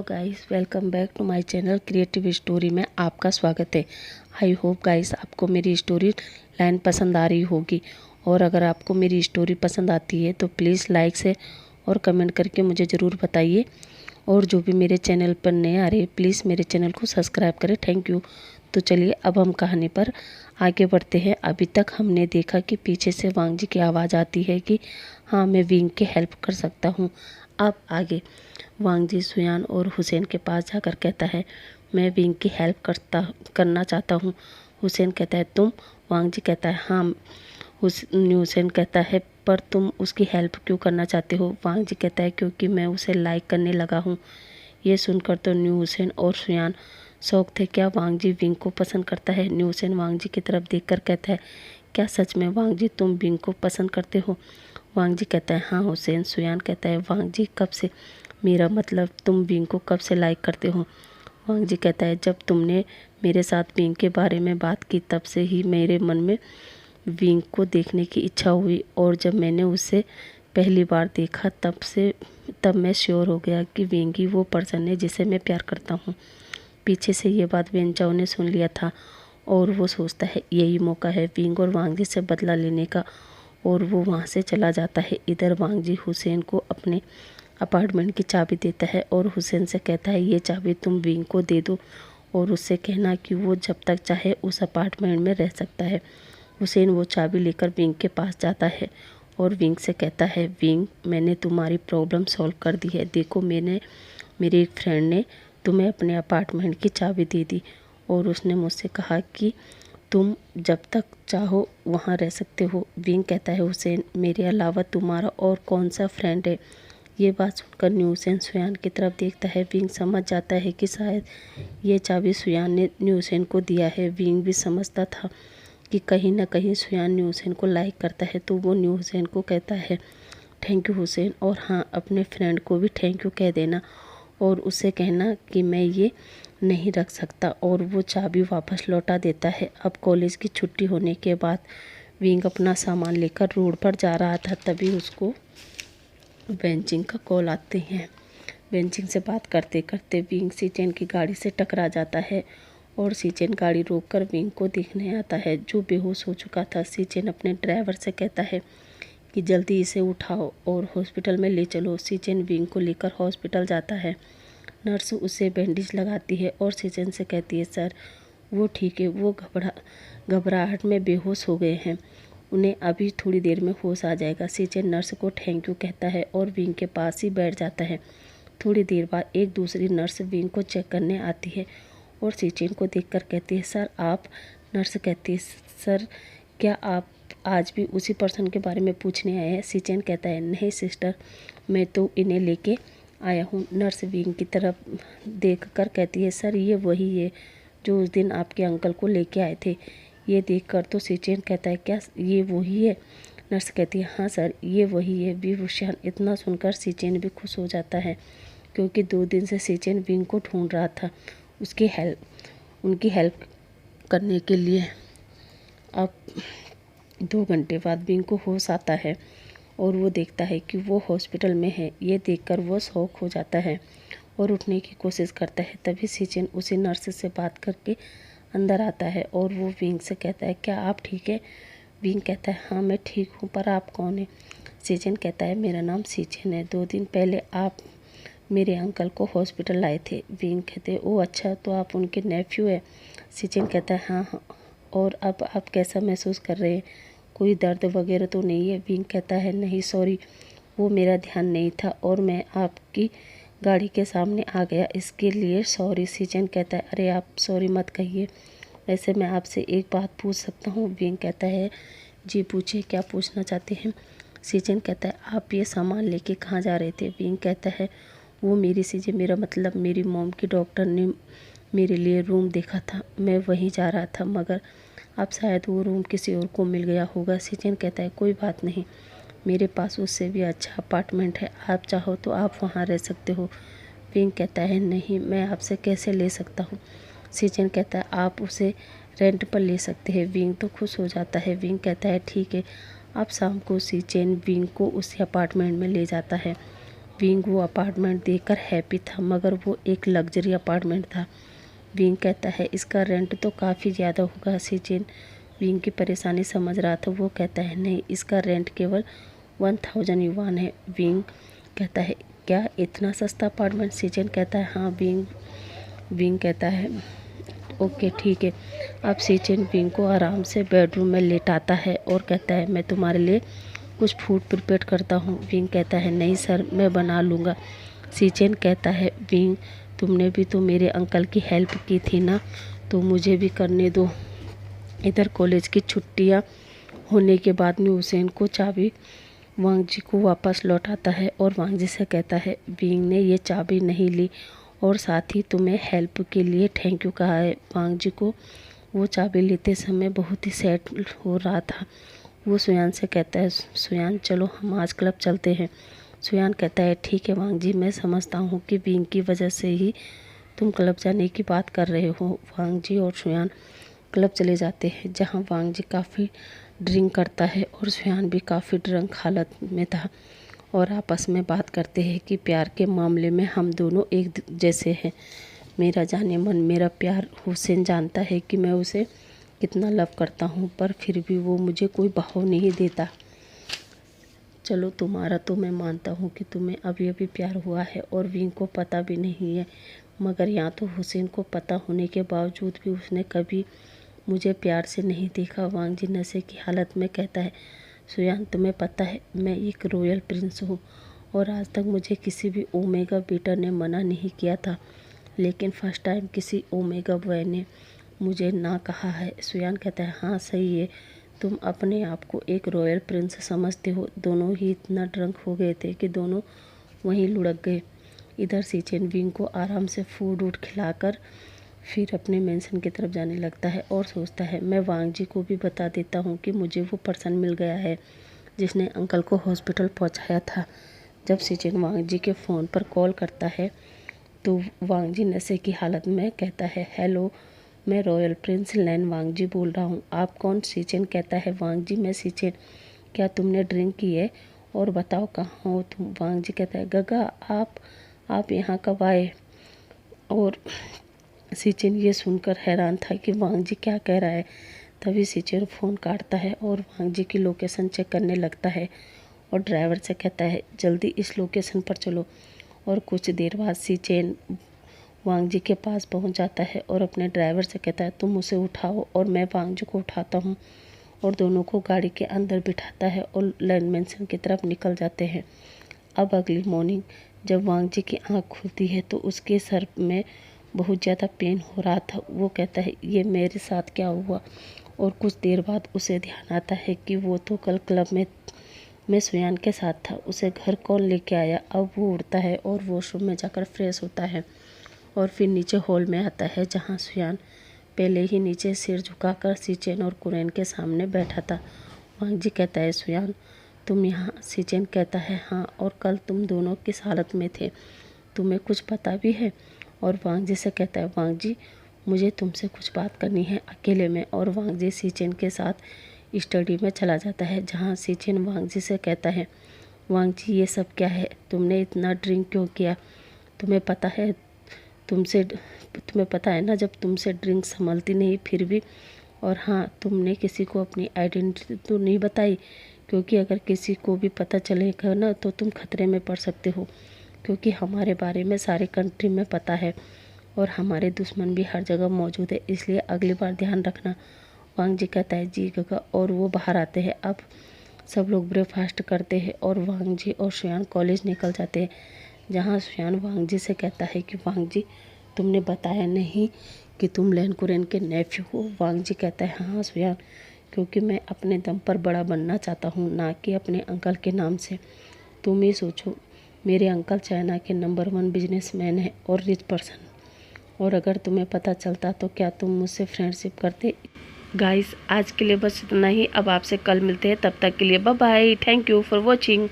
Guys, welcome back to my channel creative story में आपका स्वागत है। आई होप गाइस आपको मेरी स्टोरी लाइन पसंद आ रही होगी, और अगर आपको मेरी स्टोरी पसंद आती है तो प्लीज़ लाइक से और कमेंट करके मुझे ज़रूर बताइए। और जो भी मेरे चैनल पर नए आ रहे हैं प्लीज़ मेरे चैनल को सब्सक्राइब करें। Thank you. तो चलिए अब हम कहानी पर आगे बढ़ते हैं। अभी तक हमने देखा कि पीछे से वांग जी की आवाज़ आती है कि हाँ, मैं विंग की हेल्प कर सकता हूँ। अब आगे वांग जी सुयान और हुसैन के पास जाकर कहता है, मैं विंग की हेल्प करना चाहता हूँ। हुसैन कहता है, तुम? वांग जी कहता है, हाँ। हुसैन कहता है, पर तुम उसकी हेल्प क्यों करना चाहते हो? वांग जी कहता है, क्योंकि मैं उसे लाइक करने लगा हूँ। ये सुनकर तो न्यू हुसैन और सुयान शौक थे। क्या वांग जी विंग को पसंद करता है? न्यू हुसैन वांग जी की तरफ देखकर कहता है, क्या सच में वांग जी तुम विंग को पसंद करते हो? वांग जी कहता है, हाँ हुसैन। सुयान कहता है, वांग जी कब से? मेरा मतलब तुम विंग को कब से लाइक करते हो? वांग जी कहता है, जब तुमने मेरे साथ विंग के बारे में बात की तब से ही मेरे मन में विंग को देखने की इच्छा हुई, और जब मैंने उसे पहली बार देखा तब मैं श्योर हो गया कि विंग ही वो पर्सन है जिसे मैं प्यार करता हूँ। पीछे से ये बात वेंचाओ ने सुन लिया था, और वो सोचता है यही मौका है विंग और वांग जी से बदला लेने का, और वो वहाँ से चला जाता है। इधर वांग जी हुसैन को अपने अपार्टमेंट की चाबी देता है और हुसैन से कहता है, ये चाबी तुम विंग को दे दो और उससे कहना कि वो जब तक चाहे उस अपार्टमेंट में रह सकता है। हुसैन वो चाबी लेकर विंग के पास जाता है और विंग से कहता है, विंग, मैंने तुम्हारी प्रॉब्लम सॉल्व कर दी है। देखो, मेरे एक फ्रेंड ने तुम्हें अपने अपार्टमेंट की चाबी दे दी और उसने मुझसे कहा कि तुम जब तक चाहो वहाँ रह सकते हो। विंग कहता है, हुसैन, मेरे अलावा तुम्हारा और कौन सा फ्रेंड है? ये बात सुनकर न्यू हुसैन सुयान की तरफ देखता है। विंग समझ जाता है कि शायद ये चाबी सुयान ने न्यू हुसैन को दिया है। विंग भी समझता था कि कहीं ना कहीं सुयान न्यू हुसैन को लाइक करता है, तो वो न्यू हुसैन को कहता है, थैंक यू हुसैन, और हाँ, अपने फ्रेंड को भी थैंक यू कह देना और उससे कहना कि मैं ये नहीं रख सकता, और वो चाबी वापस लौटा देता है। अब कॉलेज की छुट्टी होने के बाद विंग अपना सामान लेकर रोड पर जा रहा था, तभी उसको बेंचिंग का कॉल आते हैं। बेंचिंग से बात करते करते विंग सीचेन की गाड़ी से टकरा जाता है और सीचेन गाड़ी रोककर विंग को देखने आता है, जो बेहोश हो चुका था। सीचेन अपने ड्राइवर से कहता है कि जल्दी इसे उठाओ और हॉस्पिटल में ले चलो। सीचेन विंग को लेकर हॉस्पिटल जाता है। नर्स उसे बैंडेज लगाती है और सीचेन से कहती है, सर वो ठीक है, वो घबराहट में बेहोश हो गए हैं, उन्हें अभी थोड़ी देर में होश आ जाएगा। सीचेन नर्स को थैंक यू कहता है और विंग के पास ही बैठ जाता है। थोड़ी देर बाद एक दूसरी नर्स विंग को चेक करने आती है और सीचेन को देखकर कहती है, सर आप? नर्स कहती है, सर क्या आप आज भी उसी पर्सन के बारे में पूछने आए हैं? सीचेन कहता है, नहीं सिस्टर, मैं तो इन्हें लेके आया हूँ। नर्स विंग की तरफ देखकर कहती है, सर ये वही है जो उस दिन आपके अंकल को लेके आए थे। ये देखकर तो सीचेन कहता है, क्या ये वही है? नर्स कहती है, हाँ सर, ये वही है। विभूषण। इतना सुनकर सीचेन भी खुश हो जाता है, क्योंकि 2 दिन से सीचेन विंग को ढूंढ रहा था उनकी हेल्प करने के लिए। अब 2 घंटे बाद विंग को होश आता है और वो देखता है कि वो हॉस्पिटल में है। ये देखकर वो शॉक हो जाता है और उठने की कोशिश करता है। तभी सीचेन उसी नर्स से बात करके अंदर आता है और वो विंग से कहता है, क्या आप ठीक है? विंग कहता है, हाँ मैं ठीक हूँ, पर आप कौन है? सीचेन कहता है, मेरा नाम सीचेन है। 2 दिन पहले आप मेरे अंकल को हॉस्पिटल लाए थे। विंग कहते हैं, ओह अच्छा, तो आप उनके नेफ्यू है? सीचेन कहता है, हाँ हाँ। और अब आप कैसा महसूस कर रहे हैं? कोई दर्द वगैरह तो नहीं है? विंग कहता है, नहीं सॉरी, वो मेरा ध्यान नहीं था और मैं आपकी गाड़ी के सामने आ गया, इसके लिए सॉरी। सीचेन कहता है, अरे आप सॉरी मत कहिए, वैसे मैं आपसे एक बात पूछ सकता हूँ? विंग कहता है, जी पूछिए, क्या पूछना चाहते हैं? सीचेन कहता है, आप ये सामान लेके कहाँ जा रहे थे? विंग कहता है, वो मेरी चीज़ें, मेरा मतलब मेरी मॉम की डॉक्टर ने मेरे लिए रूम देखा था, मैं वहीं जा रहा था, मगर अब शायद वो रूम किसी और को मिल गया होगा। सीचेन कहता है, कोई बात नहीं, मेरे पास उससे भी अच्छा अपार्टमेंट है, आप चाहो तो आप वहाँ रह सकते हो। विंग कहता है, नहीं, मैं आपसे कैसे ले सकता हूँ? सीचेन कहता है, आप उसे रेंट पर ले सकते हैं। विंग तो खुश हो जाता है। विंग कहता है, ठीक है। अब शाम को सीचेन विंग को उसी अपार्टमेंट में ले जाता है विंग वो अपार्टमेंट देखकर हैप्पी था, मगर वो एक लग्जरी अपार्टमेंट था। विंग कहता है इसका रेंट तो काफ़ी ज़्यादा होगा। सिचेन विंग की परेशानी समझ रहा था। वो कहता है नहीं, इसका रेंट केवल 1000 युवान है। विंग कहता है क्या इतना सस्ता अपार्टमेंट? सिचेन कहता है हाँ। विंग कहता है ओके ठीक है। अब सिचेन विंग को आराम से बेडरूम में लेटाता है और कहता है मैं तुम्हारे लिए कुछ फूड प्रिपेयर करता हूँ। विंग कहता है नहीं सर, मैं बना लूँगा। सिचेन कहता है विंग तुमने भी तो मेरे अंकल की हेल्प की थी ना, तो मुझे भी करने दो। इधर कॉलेज की छुट्टियाँ होने के बाद में हुसैन को चाबी वांग जी को वापस लौटाता है और वांग जी से कहता है विंग ने ये चाबी नहीं ली और साथ ही तुम्हें हेल्प के लिए थैंक यू कहा है। वांग जी को वो चाबी लेते समय बहुत ही सैड हो रहा था। वो सुयान से कहता है सुयान चलो हम आज क्लब चलते हैं। सुयान कहता है ठीक है वांग जी, मैं समझता हूँ कि विंग की वजह से ही तुम क्लब जाने की बात कर रहे हो। वांग जी और सुयान क्लब चले जाते हैं, जहाँ वांग जी काफ़ी ड्रिंक करता है और सुयान भी काफ़ी ड्रंक हालत में था और आपस में बात करते हैं कि प्यार के मामले में हम दोनों एक जैसे हैं। मेरा जाने मन मेरा प्यार। हुसैन जानता है कि मैं उसे कितना लव करता हूँ, पर फिर भी वो मुझे कोई भाव नहीं देता। चलो तुम्हारा तो मैं मानता हूँ कि तुम्हें अभी अभी प्यार हुआ है और विंग को पता भी नहीं है, मगर यहाँ तो हुसैन को पता होने के बावजूद भी उसने कभी मुझे प्यार से नहीं देखा। वांग जी नशे की हालत में कहता है सुयान तुम्हें पता है मैं एक रॉयल प्रिंस हूँ और आज तक मुझे किसी भी ओमेगा बीटा ने मना नहीं किया था, लेकिन फर्स्ट टाइम किसी ओमेगा बॉय ने मुझे ना कहा है। सुयान कहता है हाँ सही है, तुम अपने आप को एक रॉयल प्रिंस समझते हो। दोनों ही इतना ड्रंक हो गए थे कि दोनों वहीं लुढ़क गए। इधर सिचेन विंग को आराम से फूड खिलाकर फिर अपने मेंशन की तरफ जाने लगता है और सोचता है मैं वांग जी को भी बता देता हूँ कि मुझे वो पर्सन मिल गया है जिसने अंकल को हॉस्पिटल पहुँचाया था। जब सिचेन वांग जी के फ़ोन पर कॉल करता है तो वांग जी नशे की हालत में कहता है हेलो, मैं रॉयल प्रिंस लैन वांग जी बोल रहा हूँ। आप कौन? सिचेन कहता है वांग जी मैं सिचेन, क्या तुमने ड्रिंक की है और बताओ कहाँ हो तुम? वांग जी कहता है गगा आप यहाँ कब आए? और सिचेन ये सुनकर हैरान था कि वांग जी क्या कह रहा है। तभी सिचेन फ़ोन काटता है और वांग जी की लोकेशन चेक करने लगता है और ड्राइवर से कहता है जल्दी इस लोकेशन पर चलो। और कुछ देर बाद सिचेन वांग जी के पास पहुंच जाता है और अपने ड्राइवर से कहता है तुम उसे उठाओ और मैं वांग जी को उठाता हूं, और दोनों को गाड़ी के अंदर बिठाता है और लैंड मेंशन की तरफ निकल जाते हैं। अब अगली मॉर्निंग जब वांग जी की आँख खुलती है तो उसके सर में बहुत ज़्यादा पेन हो रहा था। वो कहता है ये मेरे साथ क्या हुआ? और कुछ देर बाद उसे ध्यान आता है कि वो तो कल क्लब में सुयान के साथ था। उसे घर कौन लेके आया? अब वो उठता है और वॉशरूम में जाकर फ्रेश होता है और फिर नीचे हॉल में आता है जहाँ सुयान पहले ही नीचे सिर झुकाकर सिचेन और कुरैन के सामने बैठा था। वांग जी कहता है सुयान तुम यहाँ? सिचेन कहता है हाँ, और कल तुम दोनों किस हालत में थे, तुम्हें कुछ पता भी है? और वांग जी से कहता है वांग जी मुझे तुमसे कुछ बात करनी है अकेले में। और वांग जी सिचेन के साथ स्टडी में चला जाता है जहाँ सिचेन वांग जी से कहता है वांग जी ये सब क्या है, तुमने इतना ड्रिंक क्यों किया? तुम्हें पता है ना जब तुमसे ड्रिंक संभलती नहीं फिर भी। और हाँ, तुमने किसी को अपनी आइडेंटिटी तो नहीं बताई, क्योंकि अगर किसी को भी पता चलेगा ना तो तुम खतरे में पड़ सकते हो, क्योंकि हमारे बारे में सारे कंट्री में पता है और हमारे दुश्मन भी हर जगह मौजूद है, इसलिए अगली बार ध्यान रखना। वांग जी कहता है जी गगा, और वो बाहर आते हैं। अब सब लोग ब्रेकफास्ट करते हैं और वांग जी और सुयान कॉलेज निकल जाते हैं, जहाँ सुयान वांग जी से कहता है कि वांग जी तुमने बताया नहीं कि तुम लैन कुरैन के नेफ्यू हो। वांग जी कहता है हाँ सुयान, क्योंकि मैं अपने दम पर बड़ा बनना चाहता हूँ, ना कि अपने अंकल के नाम से। तुम ही सोचो, मेरे अंकल चाइना के नंबर 1 बिजनेसमैन हैं और रिच पर्सन, और अगर तुम्हें पता चलता तो क्या तुम मुझसे फ्रेंडशिप करते? गाइस आज के लिए बस इतना ही। अब आपसे कल मिलते हैं, तब तक के लिए bye bye. Thank you for watching.